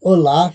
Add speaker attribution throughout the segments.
Speaker 1: Olá,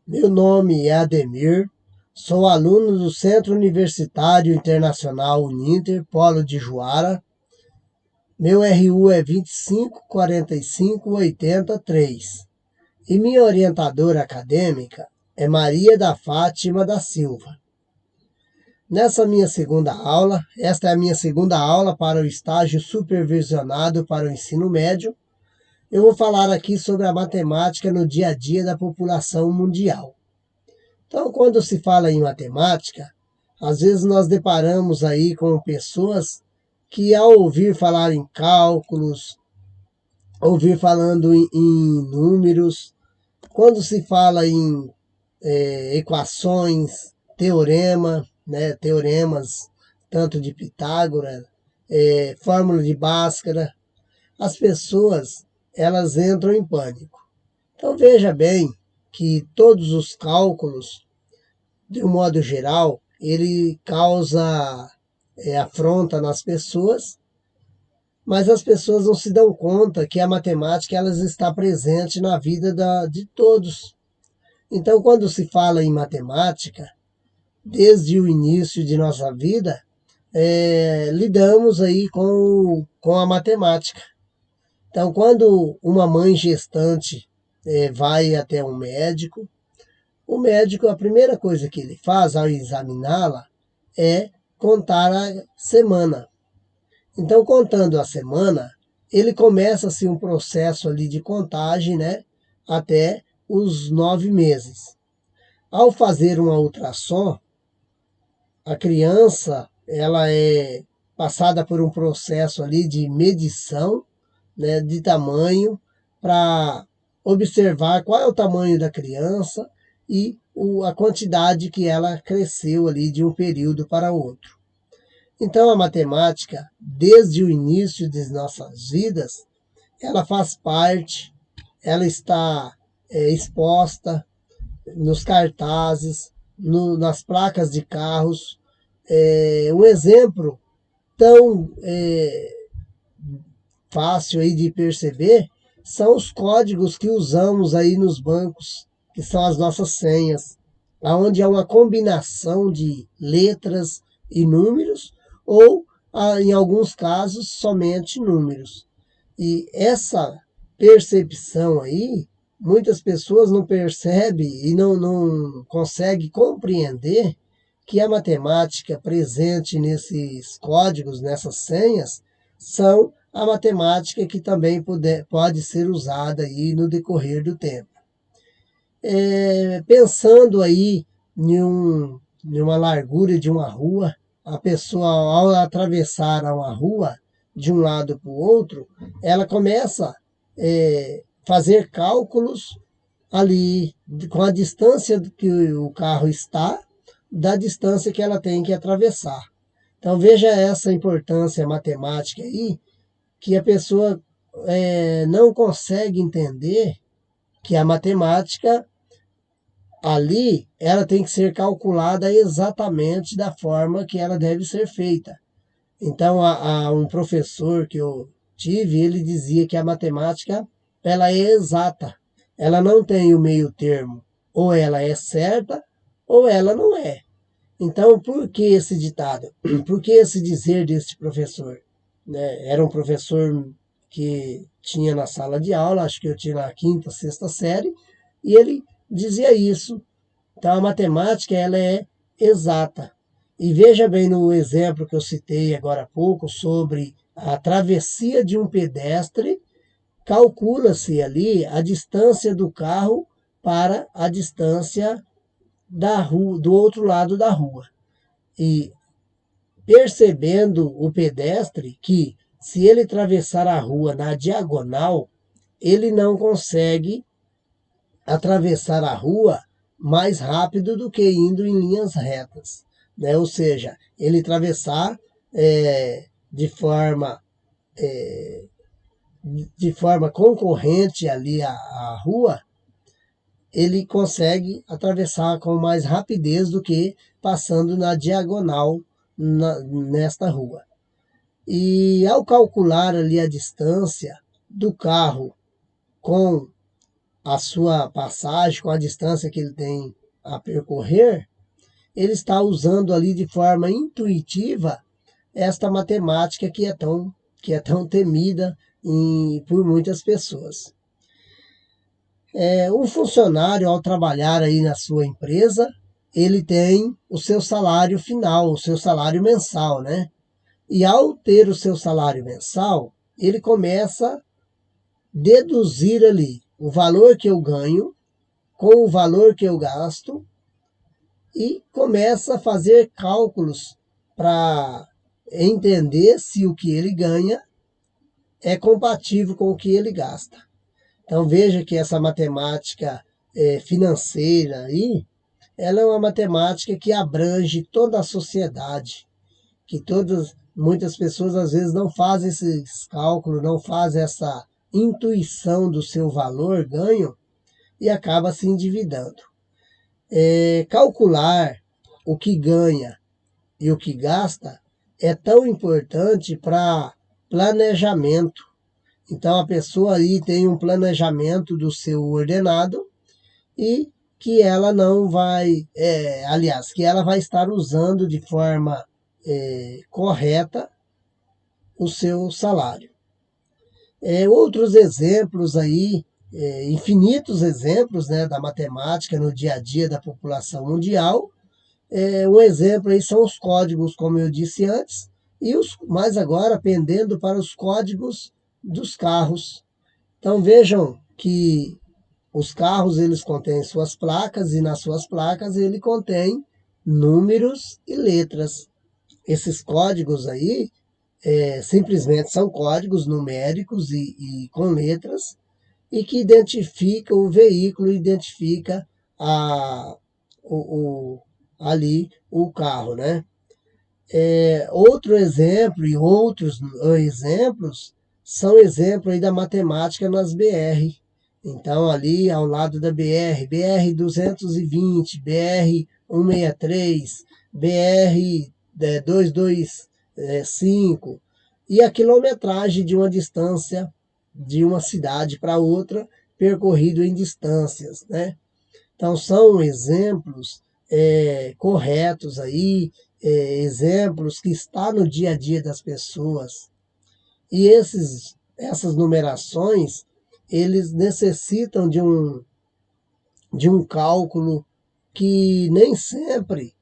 Speaker 1: meu nome é Ademir, sou aluno do Centro Universitário Internacional Uninter, Polo de Juara. Meu RU é 254583 e minha orientadora acadêmica é Maria da Fátima da Silva. Esta é a minha segunda aula para o estágio supervisionado para o ensino médio. Eu vou falar aqui sobre a matemática no dia a dia da população mundial. Então, quando se fala em matemática, às vezes nós deparamos aí com pessoas que, ao ouvir falar em cálculos, ouvir falando em números, quando se fala em equações, teoremas, tanto de Pitágoras, fórmula de Bhaskara, as pessoas elas entram em pânico. Então veja bem que todos os cálculos, de um modo geral, ele causa afronta nas pessoas, mas as pessoas não se dão conta que a matemática ela está presente na vida de todos. Então, quando se fala em matemática, desde o início de nossa vida, lidamos aí com a matemática. Então, quando uma mãe gestante vai até um médico, o médico, a primeira coisa que ele faz ao examiná-la é contar a semana. Então, contando a semana, ele começa-se um processo ali de contagem, né, até os 9 meses. Ao fazer uma ultrassom, a criança ela é passada por um processo ali de medição, né, de tamanho, para observar qual é o tamanho da criança e a quantidade que ela cresceu ali de um período para outro. Então a matemática, desde o início de nossas vidas, ela faz parte, ela está exposta nos cartazes, nas placas de carros. Um exemplo tão fácil aí de perceber são os códigos que usamos aí nos bancos, que são as nossas senhas, onde há uma combinação de letras e números, ou, em alguns casos, somente números. E essa percepção aí, muitas pessoas não percebem e não conseguem compreender que a matemática presente nesses códigos, nessas senhas, são a matemática que também pode ser usada aí no decorrer do tempo. Pensando aí em uma largura de uma rua, a pessoa ao atravessar uma rua de um lado para o outro, ela começa a fazer cálculos ali com a distância que o carro está, da distância que ela tem que atravessar. Então veja essa importância matemática aí, que a pessoa não consegue entender que a matemática ali ela tem que ser calculada exatamente da forma que ela deve ser feita. Então, há um professor que eu tive, ele dizia que a matemática ela é exata, ela não tem o meio termo, ou ela é certa ou ela não é. Então, por que esse ditado? Por que esse dizer deste professor? Né? Era um professor que tinha na sala de aula, acho que eu tinha na quinta, sexta série, e ele dizia isso. Então, a matemática ela é exata. E veja bem no exemplo que eu citei agora há pouco sobre a travessia de um pedestre, calcula-se ali a distância do carro para a distância da rua, do outro lado da rua. E percebendo o pedestre que se ele atravessar a rua na diagonal, ele não consegue atravessar a rua mais rápido do que indo em linhas retas. Né? Ou seja, ele atravessar de forma concorrente ali a rua, ele consegue atravessar com mais rapidez do que passando na diagonal nesta rua. E ao calcular ali a distância do carro com a sua passagem, com a distância que ele tem a percorrer, ele está usando ali de forma intuitiva esta matemática que é tão temida por muitas pessoas. Um funcionário, ao trabalhar aí na sua empresa, ele tem o seu salário final, o seu salário mensal, né? E ao ter o seu salário mensal, ele começa a deduzir ali o valor que eu ganho com o valor que eu gasto e começa a fazer cálculos para entender se o que ele ganha é compatível com o que ele gasta. Então veja que essa matemática financeira aí, ela é uma matemática que abrange toda a sociedade, que muitas pessoas às vezes não fazem esses cálculos, não fazem essa intuição do seu valor ganho e acaba se endividando. Calcular o que ganha e o que gasta é tão importante para planejamento. Então a pessoa aí tem um planejamento do seu ordenado e que ela não vai, que ela vai estar usando de forma correta o seu salário. Outros exemplos aí, infinitos exemplos, né, da matemática no dia a dia da população mundial. Um exemplo aí são os códigos, como eu disse antes, e mais agora pendendo para os códigos dos carros. Então vejam que os carros eles contêm suas placas e nas suas placas ele contém números e letras. Esses códigos aí simplesmente são códigos numéricos e com letras e que identifica o veículo, identifica o, ali o carro, né? Outro exemplo e outros exemplos são exemplos aí da matemática nas BR. Então ali ao lado da BR 220, BR 163, BR 225 e a quilometragem de uma distância de uma cidade para outra percorrido em distâncias, né? Então são exemplos corretos aí, exemplos que está no dia a dia das pessoas. E essas numerações, eles necessitam de um cálculo que nem sempre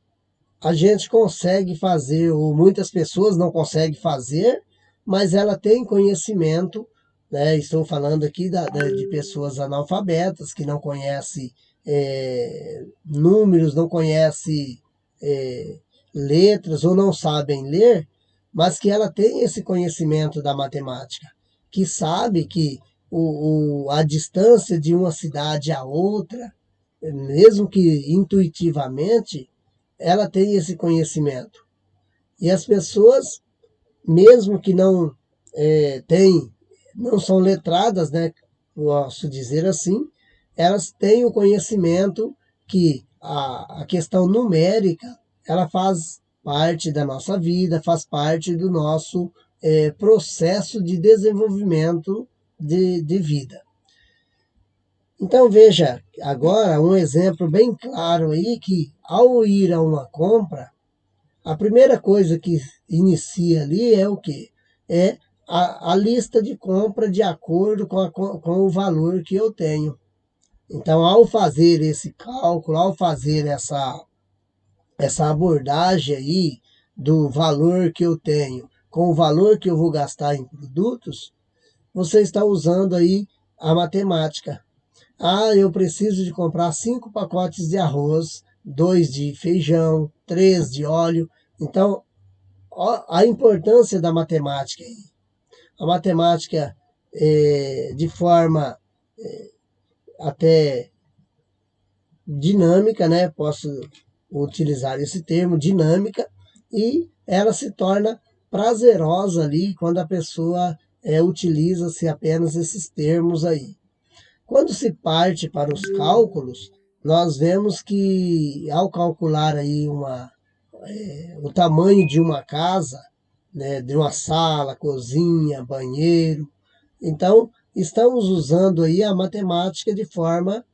Speaker 1: a gente consegue fazer, ou muitas pessoas não conseguem fazer, mas ela tem conhecimento, né? Estou falando aqui de pessoas analfabetas que não conhecem números, não conhecem letras ou não sabem ler, mas que ela tem esse conhecimento da matemática, que sabe que a distância de uma cidade a outra, mesmo que intuitivamente, ela tem esse conhecimento. E as pessoas, mesmo que não não são letradas, né, posso dizer assim, elas têm o conhecimento que a questão numérica, ela faz parte da nossa vida, faz parte do nosso processo de desenvolvimento de vida. Então veja agora um exemplo bem claro aí que ao ir a uma compra, a primeira coisa que inicia ali é o quê? É a lista de compra de acordo com o valor que eu tenho. Então, ao fazer esse cálculo, ao fazer essa abordagem aí do valor que eu tenho com o valor que eu vou gastar em produtos, você está usando aí a matemática. Eu preciso de comprar 5 pacotes de arroz, 2 de feijão, 3 de óleo. Então, a importância da matemática aí. A matemática de forma até dinâmica, né? Posso utilizar esse termo, dinâmica, e ela se torna prazerosa ali quando a pessoa utiliza-se apenas esses termos aí. Quando se parte para os cálculos, nós vemos que ao calcular aí o tamanho de uma casa, né, de uma sala, cozinha, banheiro, então estamos usando aí a matemática de forma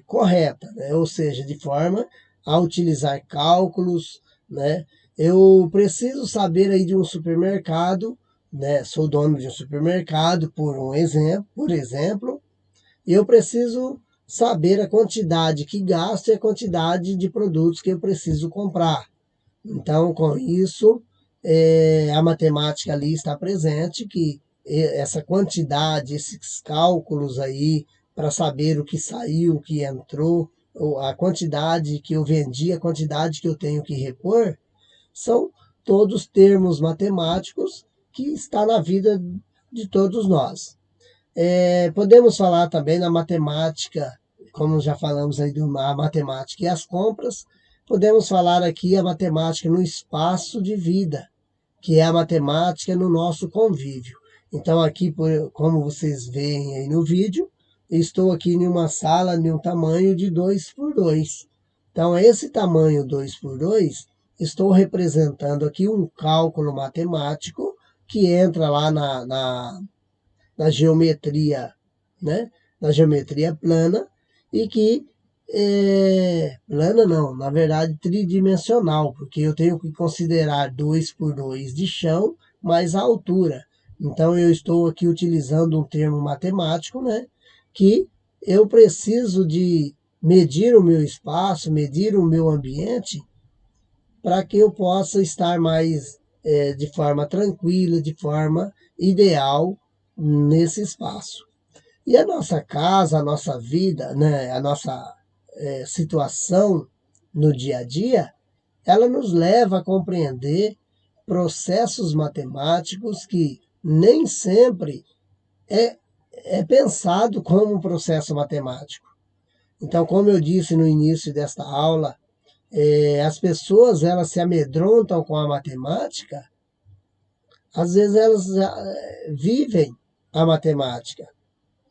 Speaker 1: correta, né? Ou seja, de forma a utilizar cálculos, né? Eu preciso saber aí de um supermercado, né? Sou dono de um supermercado, por exemplo, e eu preciso saber a quantidade que gasto e a quantidade de produtos que eu preciso comprar. Então, com isso, a matemática ali está presente, que essa quantidade, esses cálculos aí, para saber o que saiu, o que entrou, a quantidade que eu vendi, a quantidade que eu tenho que repor, são todos termos matemáticos que está na vida de todos nós. Podemos falar também na matemática, como já falamos aí da matemática e as compras, podemos falar aqui a matemática no espaço de vida, que é a matemática no nosso convívio. Então aqui, como vocês veem aí no vídeo, estou aqui em uma sala de um tamanho de 2 por 2. Então esse tamanho 2 por 2, estou representando aqui um cálculo matemático que entra lá na geometria, né? Na geometria plana, e que plana não, na verdade tridimensional, porque eu tenho que considerar 2 por 2 de chão mais a altura. Então eu estou aqui utilizando um termo matemático, né? Que eu preciso de medir o meu espaço, medir o meu ambiente, para que eu possa estar mais de forma tranquila, de forma ideal nesse espaço. E a nossa casa, a nossa vida, né, a nossa situação no dia a dia, ela nos leva a compreender processos matemáticos que nem sempre é, é pensado como um processo matemático. Então, como eu disse no início desta aula, as pessoas elas se amedrontam com a matemática, às vezes elas vivem a matemática,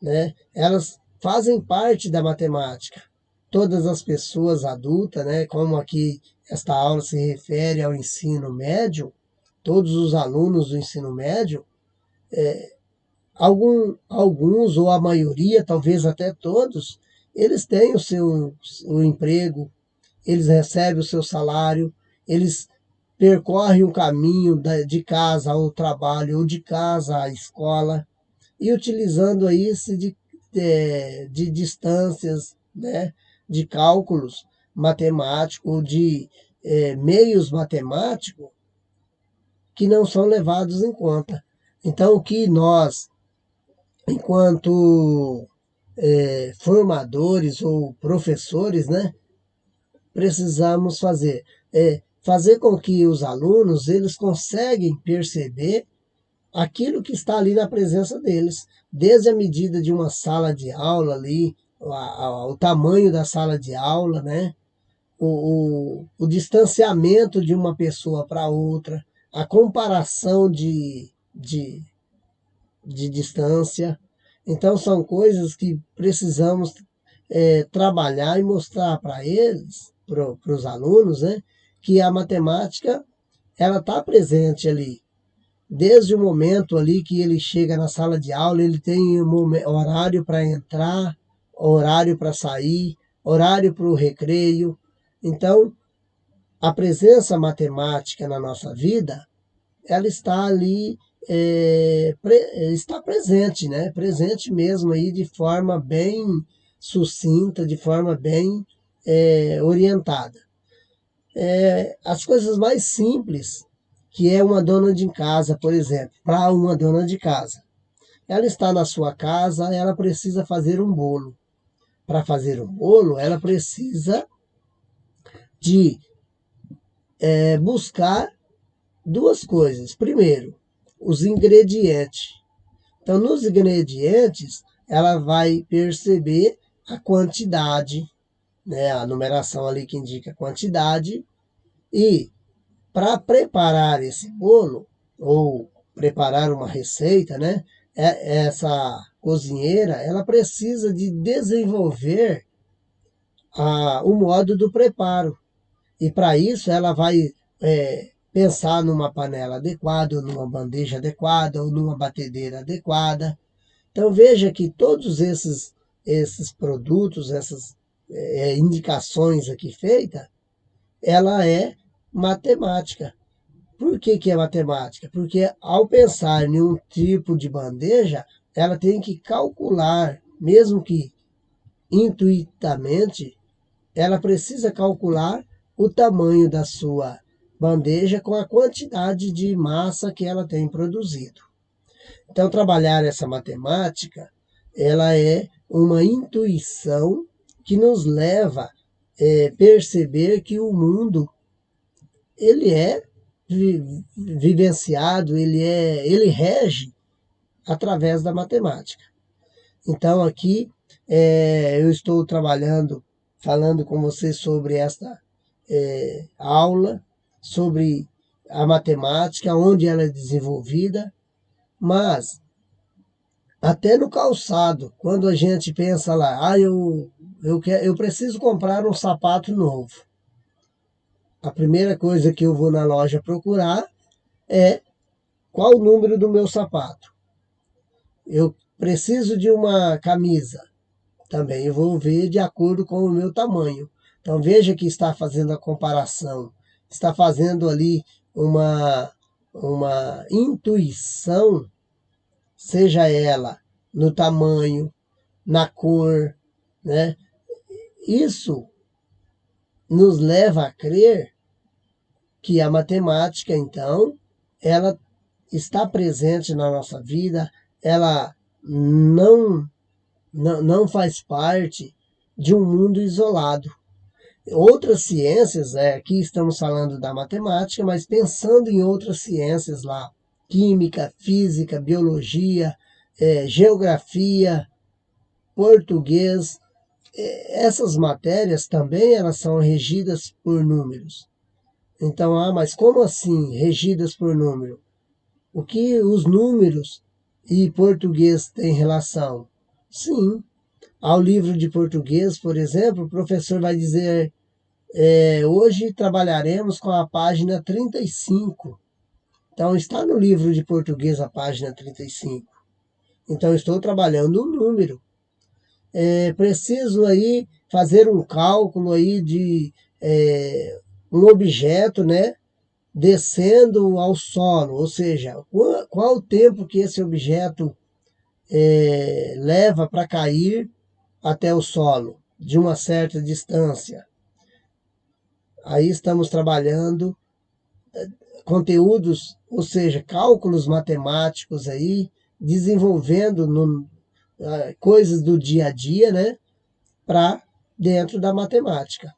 Speaker 1: né? Elas fazem parte da matemática. Todas as pessoas adultas, né? Como aqui esta aula se refere ao ensino médio, todos os alunos do ensino médio, alguns ou a maioria, talvez até todos, eles têm o emprego, eles recebem o seu salário, eles percorrem o caminho de casa ao trabalho ou de casa à escola, e utilizando aí de distâncias, né, de cálculos matemáticos, de meios matemáticos que não são levados em conta. Então, o que nós, enquanto formadores ou professores, né, precisamos fazer? Fazer com que os alunos eles conseguem perceber aquilo que está ali na presença deles, desde a medida de uma sala de aula ali, o tamanho da sala de aula, né? O distanciamento de uma pessoa para outra, a comparação de distância. Então, são coisas que precisamos trabalhar e mostrar para eles, para os alunos, né, que a matemática ela está presente ali. Desde o momento ali que ele chega na sala de aula, ele tem um horário para entrar, horário para sair, horário para o recreio. Então, a presença matemática na nossa vida, ela está ali, está presente, né? Presente mesmo aí de forma bem sucinta, de forma bem orientada. As coisas mais simples, que é uma dona de casa, por exemplo, para uma dona de casa. Ela está na sua casa, ela precisa fazer um bolo. Para fazer um bolo, ela precisa de buscar duas coisas. Primeiro, os ingredientes. Então, nos ingredientes, ela vai perceber a quantidade, né, a numeração ali que indica a quantidade, e para preparar esse bolo, ou preparar uma receita, né, essa cozinheira, ela precisa de desenvolver o modo do preparo. E para isso ela vai pensar numa panela adequada, ou numa bandeja adequada, ou numa batedeira adequada. Então veja que todos esses produtos, essas indicações aqui feitas, ela é matemática. Por que é matemática? Porque ao pensar em um tipo de bandeja, ela tem que calcular, mesmo que intuitamente, ela precisa calcular o tamanho da sua bandeja com a quantidade de massa que ela tem produzido. Então, trabalhar essa matemática, ela é uma intuição que nos leva a perceber que o mundo ele é vivenciado, ele rege através da matemática. Então, aqui eu estou trabalhando, falando com você sobre esta aula, sobre a matemática, onde ela é desenvolvida, mas até no calçado, quando a gente pensa lá, eu preciso comprar um sapato novo. A primeira coisa que eu vou na loja procurar é qual o número do meu sapato. Eu preciso de uma camisa. Também eu vou ver de acordo com o meu tamanho. Então veja que está fazendo a comparação, está fazendo ali uma intuição, seja ela no tamanho, na cor, né? Isso nos leva a crer que a matemática, então, ela está presente na nossa vida, ela não faz parte de um mundo isolado. Outras ciências, aqui estamos falando da matemática, mas pensando em outras ciências lá, química, física, biologia, geografia, português, essas matérias também elas são regidas por números. Então, mas como assim regidas por número? O que os números e português têm relação? Sim, ao livro de português, por exemplo, o professor vai dizer, hoje trabalharemos com a página 35. Então, está no livro de português a página 35. Então, estou trabalhando um número. Preciso aí fazer um cálculo aí de um objeto, né, descendo ao solo, ou seja, qual o tempo que esse objeto leva para cair até o solo, de uma certa distância. Aí estamos trabalhando conteúdos, ou seja, cálculos matemáticos aí, desenvolvendo coisas do dia a dia, né, para dentro da matemática.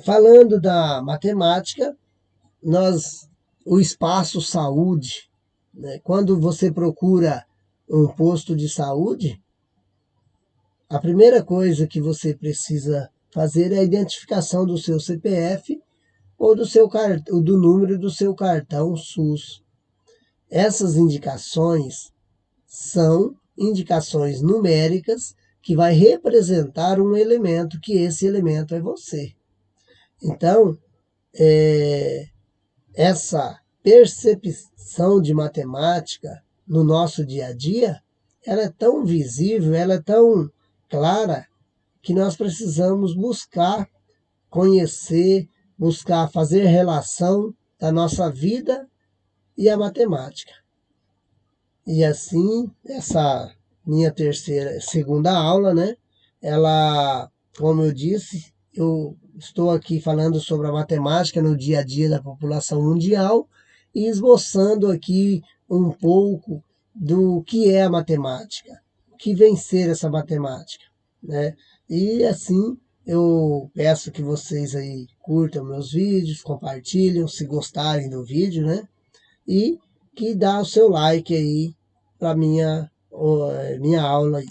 Speaker 1: Falando da matemática, o espaço saúde, né, quando você procura um posto de saúde, a primeira coisa que você precisa fazer é a identificação do seu CPF ou do número do seu cartão SUS. Essas indicações são indicações numéricas que vai representar um elemento, que esse elemento é você. Então, essa percepção de matemática no nosso dia a dia, ela é tão visível, ela é tão clara, que nós precisamos buscar conhecer, buscar fazer relação da nossa vida e a matemática. E assim, essa minha segunda aula, né? Ela, como eu disse, eu estou aqui falando sobre a matemática no dia a dia da população mundial e esboçando aqui um pouco do que é a matemática, o que vem ser essa matemática, né? E assim, eu peço que vocês aí curtam meus vídeos, compartilhem, se gostarem do vídeo, né? E que dá o seu like aí para minha aula aí.